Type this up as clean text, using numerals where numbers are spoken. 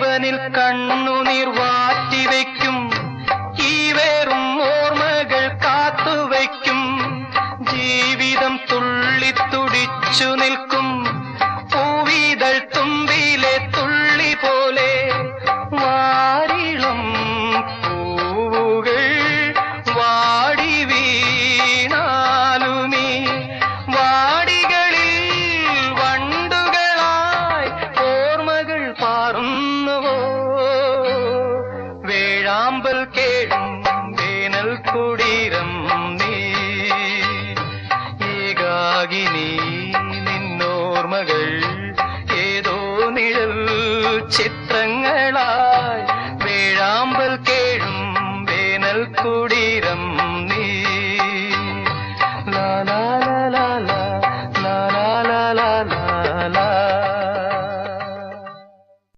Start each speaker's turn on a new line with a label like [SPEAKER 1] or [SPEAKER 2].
[SPEAKER 1] ജീവനിൽ കണ്ണുനീർ വാറ്റിവെക്കും ഈ വേറും ഓർമ്മകൾ കാത്തുവയ്ക്കും ജീവിതം തുള്ളിത്തുടിച്ചു നിൽക്കും പൂവിതൾ തുമ്പിലെ തുള്ളി പോലെ വാരിളം പൂവുകൾ വാടി വീണാലുമീ വാടികളിൽ വണ്ടുകളായി ഓർമ്മകൾ പാറുന്നുവോ വേഴാമ്പൽ കേഴും വേനൽ കുടീരം നീ ഏകാകിനി നിന്നോർമ്മകൾ ഏതോ നിഴൽ ചിത്രങ്ങളായി വേഴാമ്പൽ കേഴും വേനൽ കുടി